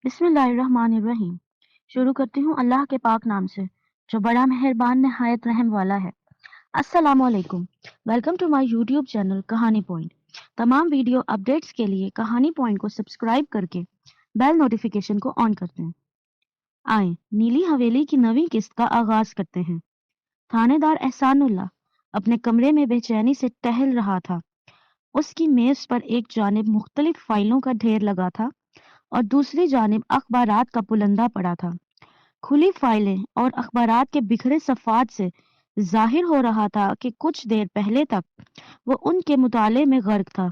بسم اللہ الرحمن الرحیم۔ شروع کرتی ہوں اللہ کے پاک نام سے جو بڑا مہربان نہایت رحم والا ہے۔ السلام علیکم، welcome to my YouTube channel Kahani point. تمام ویڈیو اپڈیٹس کے لیے کہانی پوائنٹ کو سبسکرائب کر کے بیل نوٹیفیکیشن کو آن کرتے ہیں۔ آئیں نیلی حویلی کی نویں قسط کا آغاز کرتے ہیں۔ تھانے دار احسان اللہ اپنے کمرے میں بے چینی سے ٹہل رہا تھا۔ اس کی میز پر ایک جانب مختلف فائلوں کا ڈھیر لگا تھا اور دوسری جانب اخبارات کا پلندہ پڑا تھا۔ کھلی فائلیں اور اخبارات کے بکھرے صفحات سے ظاہر ہو رہا تھا کہ کچھ دیر پہلے تک وہ ان کے مطالعے میں غرق تھا۔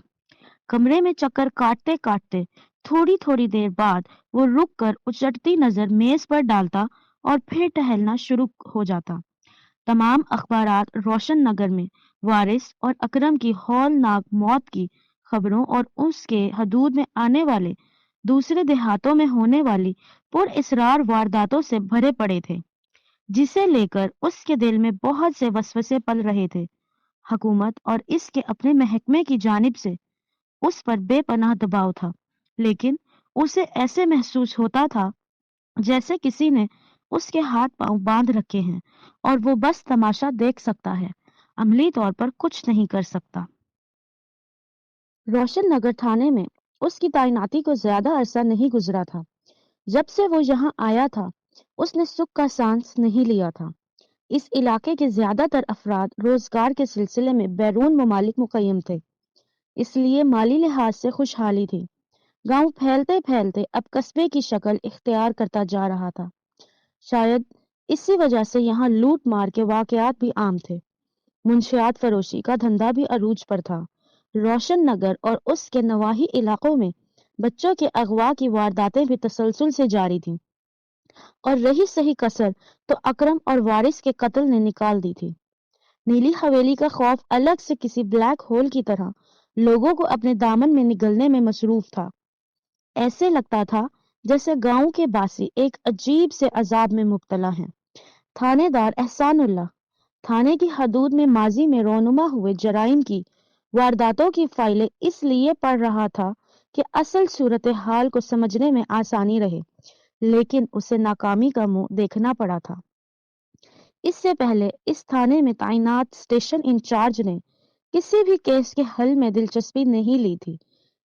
کمرے میں چکر کاٹتے کاٹتے تھوڑی تھوڑی دیر بعد وہ رک کر اچٹتی نظر میز پر ڈالتا اور پھر ٹہلنا شروع ہو جاتا۔ تمام اخبارات روشن نگر میں وارث اور اکرم کی ہولناک موت کی خبروں اور اس کے حدود میں آنے والے دوسرے دیہاتوں میں ہونے والی پر اسرار وارداتوں سے بھرے پڑے تھے، جسے لے کر اس کے دل میں بہت سے وسوسے پل رہے تھے۔ حکومت اور اس کے اپنے محکمے کی جانب سے اس پر بے پناہ دباؤ تھا، لیکن اسے ایسے محسوس ہوتا تھا جیسے کسی نے اس کے ہاتھ پاؤں باندھ رکھے ہیں اور وہ بس تماشا دیکھ سکتا ہے، عملی طور پر کچھ نہیں کر سکتا۔ روشن نگر تھانے میں اس کی تعیناتی کو زیادہ عرصہ نہیں گزرا تھا۔ جب سے وہ یہاں آیا تھا اس نے سکھ کا سانس نہیں لیا تھا۔ اس علاقے کے زیادہ تر افراد روزگار کے سلسلے میں بیرون ممالک مقیم تھے، اس لیے مالی لحاظ سے خوشحالی تھی۔ گاؤں پھیلتے پھیلتے اب قصبے کی شکل اختیار کرتا جا رہا تھا۔ شاید اسی وجہ سے یہاں لوٹ مار کے واقعات بھی عام تھے۔ منشیات فروشی کا دھندا بھی عروج پر تھا۔ روشن نگر اور اس کے نواحی علاقوں میں بچوں کے اغوا کی وارداتیں بھی تسلسل سے جاری تھیں، اور رہی صحیح کسر تو اکرم اور وارث کے قتل نے نکال دی تھی۔ نیلی حویلی کا خوف الگ سے کسی بلیک ہول کی طرح لوگوں کو اپنے دامن میں نگلنے میں مصروف تھا۔ ایسے لگتا تھا جیسے گاؤں کے باسی ایک عجیب سے عذاب میں مبتلا ہیں۔ تھانے دار احسان اللہ تھانے کی حدود میں ماضی میں رونما ہوئے جرائم کی وارداتوں کی فائلیں اس لیے پڑھ رہا تھا کہ اصل صورتحال کو سمجھنے میں آسانی رہے، لیکن اسے ناکامی کا منہ دیکھنا پڑا تھا۔ اس سے پہلے اس تھانے میں تعینات اسٹیشن انچارج نے کسی بھی کیس کے حل میں دلچسپی نہیں لی تھی،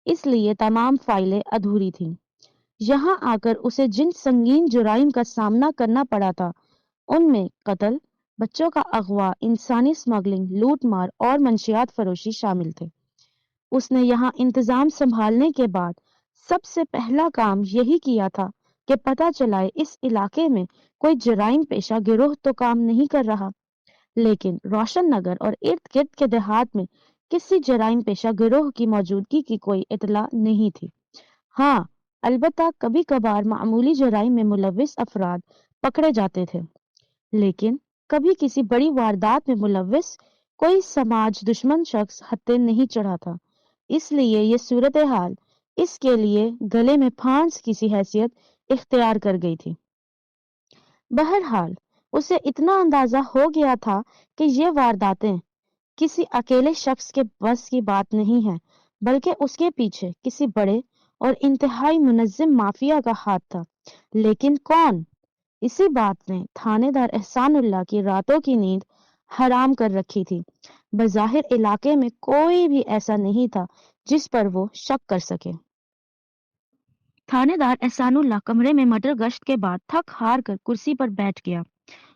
اس لیے تمام فائلیں ادھوری تھیں۔ یہاں آ کر اسے جن سنگین جرائم کا سامنا کرنا پڑا تھا ان میں قتل، بچوں کا اغوا، انسانی اسمگلنگ، لوٹ مار اور منشیات فروشی شامل تھے۔ اس نے یہاں انتظام سنبھالنے کے بعد سب سے پہلا کام یہی کیا تھا کہ پتہ چلائے اس علاقے میں کوئی جرائم پیشہ گروہ تو کام نہیں کر رہا، لیکن روشن نگر اور ارد گرد کے دیہات میں کسی جرائم پیشہ گروہ کی موجودگی کی کوئی اطلاع نہیں تھی۔ ہاں، البتہ کبھی کبھار معمولی جرائم میں ملوث افراد پکڑے جاتے تھے، لیکن کبھی کسی بڑی واردات میں ملوث کوئی سماج دشمن شخص ہتھے نہیں چڑھا تھا۔ اس لیے یہ صورتحال اس کے لیے گلے میں پھانس کی سی حیثیت اختیار کر گئی تھی۔ بہرحال اسے اتنا اندازہ ہو گیا تھا کہ یہ وارداتیں کسی اکیلے شخص کے بس کی بات نہیں ہے، بلکہ اس کے پیچھے کسی بڑے اور انتہائی منظم مافیا کا ہاتھ تھا۔ لیکن کون؟ اسی بات نے تھانے دار احسان اللہ کی راتوں کی نیند حرام کر رکھی تھی۔ بظاہر علاقے میں کوئی بھی ایسا نہیں تھا جس پر وہ شک کر سکے۔ تھانے دار احسان اللہ کمرے میں مٹر گشت کے بعد تھک ہار کر کرسی پر بیٹھ گیا۔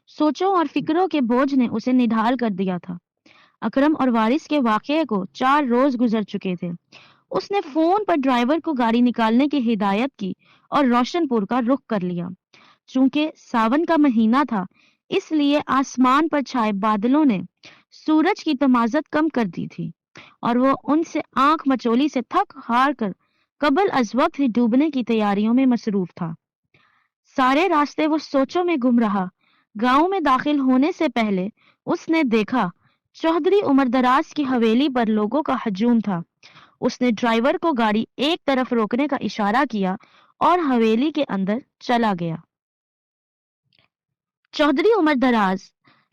سوچوں اور فکروں کے بوجھ نے اسے نڈھال کر دیا تھا۔ اکرم اور وارث کے واقعے کو 4 روز گزر چکے تھے۔ اس نے فون پر ڈرائیور کو گاڑی نکالنے کی ہدایت کی اور روشن پور کا رخ کر لیا۔ چونکہ ساون کا مہینہ تھا اس لیے آسمان پر چھائے بادلوں نے سورج کی تمازت کم کر دی تھی اور وہ ان سے آنکھ مچولی سے تھک ہار کر قبل از وقت ہی ڈوبنے کی تیاریوں میں مصروف تھا۔ سارے راستے وہ سوچوں میں گم رہا۔ گاؤں میں داخل ہونے سے پہلے اس نے دیکھا چودھری عمر دراز کی حویلی پر لوگوں کا ہجوم تھا۔ اس نے ڈرائیور کو گاڑی ایک طرف روکنے کا اشارہ کیا اور حویلی کے اندر چلا گیا۔ چودھری عمر دراز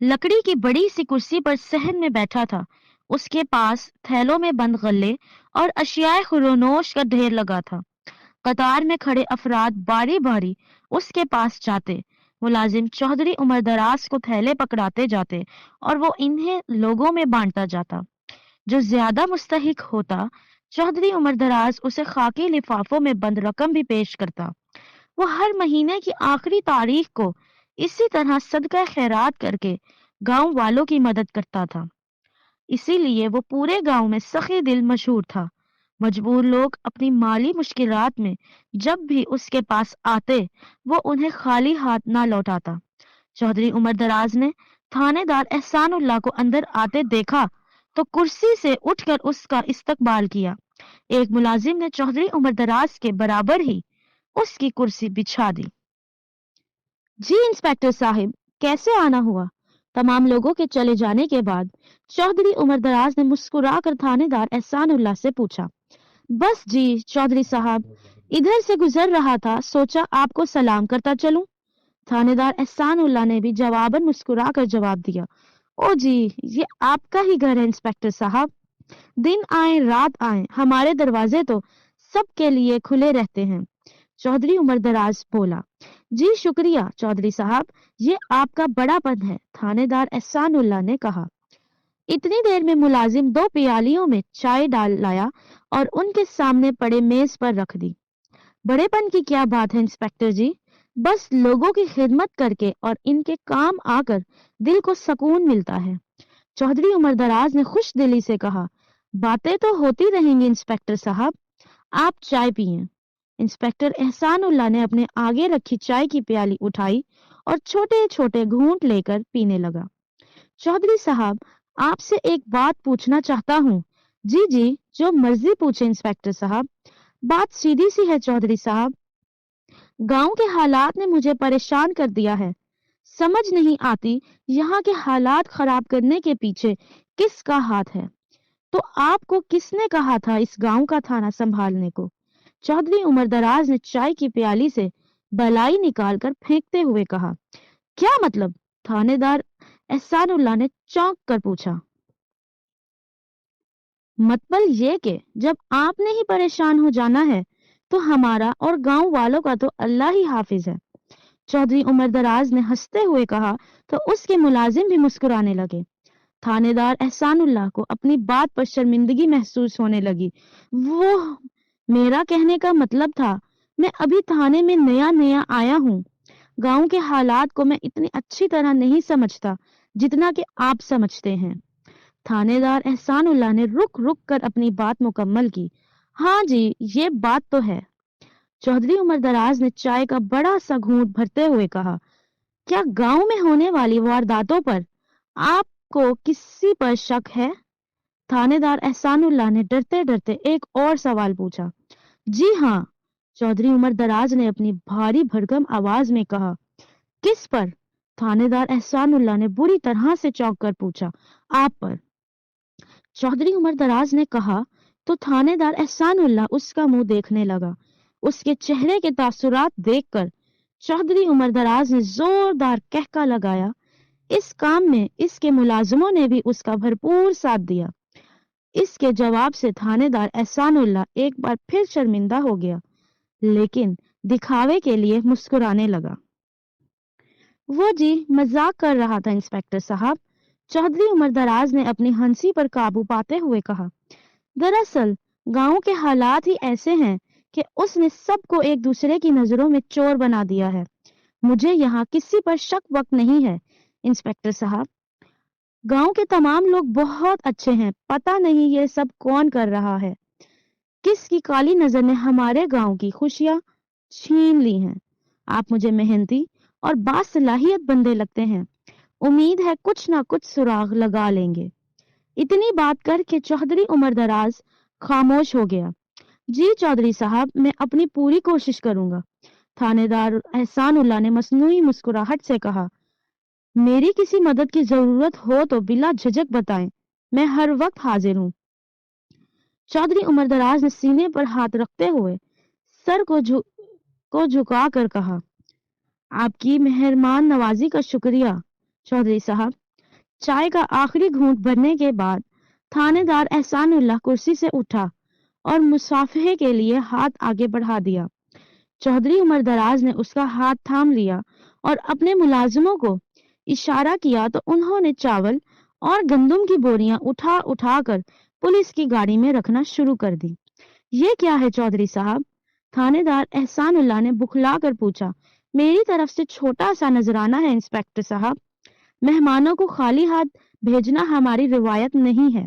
لکڑی کی بڑی سی کرسی پر صحن میں بیٹھا تھا۔ اس کے پاس تھیلوں میں بند غلے اور اشیاء خورونوش کا ڈھیر لگا تھا۔ قطار میں کھڑے افراد باری باری اس کے پاس جاتے۔ ملازم چودھری عمر دراز کو تھیلے پکڑاتے جاتے اور وہ انہیں لوگوں میں بانٹتا جاتا۔ جو زیادہ مستحق ہوتا چودھری عمر دراز اسے خاکی لفافوں میں بند رقم بھی پیش کرتا۔ وہ ہر مہینے کی آخری تاریخ کو اسی طرح صدقہ خیرات کر کے گاؤں والوں کی مدد کرتا تھا۔ اسی لیے وہ پورے گاؤں میں سخی دل مشہور تھا۔ مجبور لوگ اپنی مالی مشکلات میں جب بھی اس کے پاس آتے وہ انہیں خالی ہاتھ نہ لوٹاتا۔ چودھری عمر دراز نے تھانے دار احسان اللہ کو اندر آتے دیکھا تو کرسی سے اٹھ کر اس کا استقبال کیا۔ ایک ملازم نے چودھری عمر دراز کے برابر ہی اس کی کرسی بچھا دی۔ جی انسپیکٹر صاحب، کیسے آنا ہوا؟ تمام لوگوں کے چلے جانے کے بعد چودھری عمر دراز نے مسکرا کر تھانے دار احسان اللہ سے پوچھا۔ بس جی چودھری صاحب، ادھر سے گزر رہا تھا، سوچا آپ کو سلام کرتا چلوں۔ تھانے دار احسان اللہ نے بھی جواباً مسکرا کر جواب دیا، او جی یہ آپ کا ہی گھر ہے انسپیکٹر صاحب، دن آئیں رات آئیں ہمارے دروازے تو سب کے لیے کھلے رہتے ہیں۔ چودھری عمر دراز بولا، جی شکریہ چودھری صاحب، یہ آپ کا بڑا پن ہے۔ تھانے دار احسان اللہ نے کہا۔ اتنی دیر میں ملازم 2 پیالیوں میں چائے ڈال لایا اور ان کے سامنے پڑے میز پر رکھ دی۔ بڑے پن کی کیا بات ہے انسپیکٹر جی، بس لوگوں کی خدمت کر کے اور ان کے کام آ کر دل کو سکون ملتا ہے۔ چودھری عمر دراز نے خوش دلی سے کہا، باتیں تو ہوتی رہیں گی انسپیکٹر صاحب، آپ چائے پئیں۔ انسپیکٹر احسان اللہ نے اپنے آگے رکھی چائے کی پیالی اٹھائی اور چھوٹے چھوٹے گھونٹ لے کر پینے لگا۔ چودھری صاحب، آپ سے ایک بات پوچھنا چاہتا ہوں۔ جی جی جو مرضی پوچھے انسپیکٹر صاحب۔ بات سیدھی سی ہے چودھری صاحب، گاؤں کے حالات نے مجھے پریشان کر دیا ہے۔ سمجھ نہیں آتی یہاں کے حالات خراب کرنے کے پیچھے کس کا ہاتھ ہے۔ تو آپ کو کس نے کہا تھا اس گاؤں کا تھانہ سنبھالنے کو؟ چودھری عمر دراز نے چائے کی پیالی سے بلائی نکال کر پھینکتے ہوئے کہا۔ کیا مطلب؟ تھانے دار احسان اللہ نے چونک کر پوچھا۔ مطلب یہ کہ جب آپ نے ہی پریشان ہو جانا ہے تو ہمارا اور گاؤں والوں کا تو اللہ ہی حافظ ہے۔ چودھری عمر دراز نے ہنستے ہوئے کہا تو اس کے ملازم بھی مسکرانے لگے۔ تھانے دار احسان اللہ کو اپنی بات پر شرمندگی محسوس ہونے لگی۔ وہ میرا کہنے کا مطلب تھا، میں ابھی تھانے میں نیا آیا ہوں، گاؤں کے حالات کو میں اتنی اچھی طرح نہیں سمجھتا جتنا کہ آپ سمجھتے ہیں۔ تھانے دار احسان اللہ نے رک کر اپنی بات مکمل کی۔ ہاں جی یہ بات تو ہے۔ چودھری عمر دراز نے چائے کا بڑا سا گھونٹ بھرتے ہوئے کہا، کیا گاؤں میں ہونے والی وارداتوں پر آپ کو کسی پر شک ہے؟ تھانے دار احسان اللہ نے ڈرتے ڈرتے ایک اور سوال پوچھا۔ جی ہاں، چودھری عمر دراز نے اپنی بھاری بھرکم آواز میں کہا۔ کس پر؟ تھانے دار احسان اللہ نے بری طرح سے چونک کر پوچھا۔ آپ پر۔ چودھری عمر دراز نے کہا تو تھانے دار احسان اللہ اس کا منہ دیکھنے لگا۔ اس کے چہرے کے تاثرات دیکھ کر چودھری عمر دراز نے زوردار کہکا لگایا۔ اس کام میں اس کے ملازموں نے بھی اس کا بھرپور ساتھ دیا۔ اس کے جواب سے تھانے دار احسان اللہ ایک بار پھر شرمندہ ہو گیا، لیکن دکھاوے کے لیے مسکرانے لگا۔ وہ جی مذاق کر رہا تھا انسپیکٹر صاحب، چودھری عمر دراز نے اپنی ہنسی پر قابو پاتے ہوئے کہا۔ دراصل گاؤں کے حالات ہی ایسے ہیں کہ اس نے سب کو ایک دوسرے کی نظروں میں چور بنا دیا ہے۔ مجھے یہاں کسی پر شک وقت نہیں ہے انسپیکٹر صاحب، گاؤں کے تمام لوگ بہت اچھے ہیں، پتہ نہیں یہ سب کون کر رہا ہے، کس کی کالی نظر نے ہمارے گاؤں کی خوشیاں چھین لی ہیں۔ آپ مجھے محنتی اور باصلاحیت بندے لگتے ہیں، امید ہے کچھ نہ کچھ سراغ لگا لیں گے۔ اتنی بات کر کے چودھری عمر دراز خاموش ہو گیا۔ جی چودھری صاحب میں اپنی پوری کوشش کروں گا، تھانے دار احسان اللہ نے مصنوعی مسکراہٹ سے کہا۔ میری کسی مدد کی ضرورت ہو تو بلا جھجک بتائیں، میں ہر وقت حاضر ہوں۔ چودھری عمر دراز نے سینے پر ہاتھ رکھتے ہوئے سر کو جھکا کر کہا۔ آپ کی مہربان نوازی کا شکریہ چودھری صاحب۔ چائے کا آخری گھونٹ بھرنے کے بعد تھانے دار احسان اللہ کرسی سے اٹھا اور مصافحے کے لیے ہاتھ آگے بڑھا دیا۔ چودھری عمر دراز نے اس کا ہاتھ تھام لیا اور اپنے ملازموں کو اشارہ کیا تو انہوں نے چاول اور گندم کی بوریاں اٹھا اٹھا کر پولیس کی گاڑی میں رکھنا شروع کر دی۔ یہ کیا ہے چودھری صاحب؟ تھانے دار احسان اللہ نے بکھلا کر پوچھا۔ میری طرف سے چھوٹا سا نذرانہ ہے انسپکٹر صاحب، مہمانوں کو خالی ہاتھ بھیجنا ہماری روایت نہیں ہے،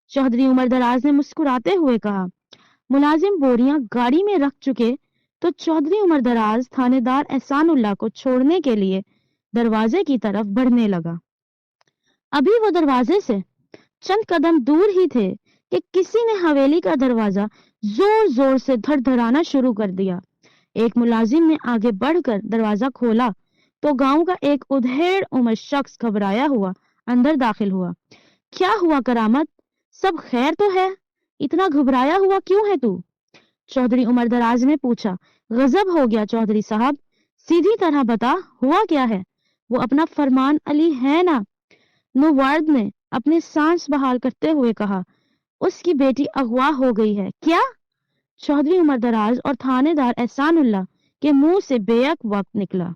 چودھری عمر دراز نے مسکراتے ہوئے کہا۔ ملازم بوریاں گاڑی میں رکھ چکے تو چودھری عمر دراز تھانے دار احسان اللہ کو چھوڑنے کے لیے دروازے کی طرف بڑھنے لگا۔ ابھی وہ دروازے سے چند قدم دور ہی تھے کہ کسی نے حویلی کا دروازہ زور زور سے دھڑ دھڑانا شروع کر دیا۔ ایک ملازم نے آگے بڑھ کر دروازہ کھولا تو گاؤں کا ایک ادھیڑ عمر شخص گھبرایا ہوا اندر داخل ہوا۔ کیا ہوا کرامت؟ سب خیر تو ہے؟ اتنا گھبرایا ہوا کیوں ہے تو؟ چودھری عمر دراز نے پوچھا۔ غضب ہو گیا چودھری صاحب، سیدھی طرح بتا ہوا کیا ہے؟ وہ اپنا فرمان علی ہے نا؟ نوورد نے اپنے سانس بحال کرتے ہوئے کہا۔ اس کی بیٹی اغوا ہو گئی ہے۔ کیا؟ چودھری عمر دراز اور تھانے دار احسان اللہ کے منہ سے بیک وقت نکلا۔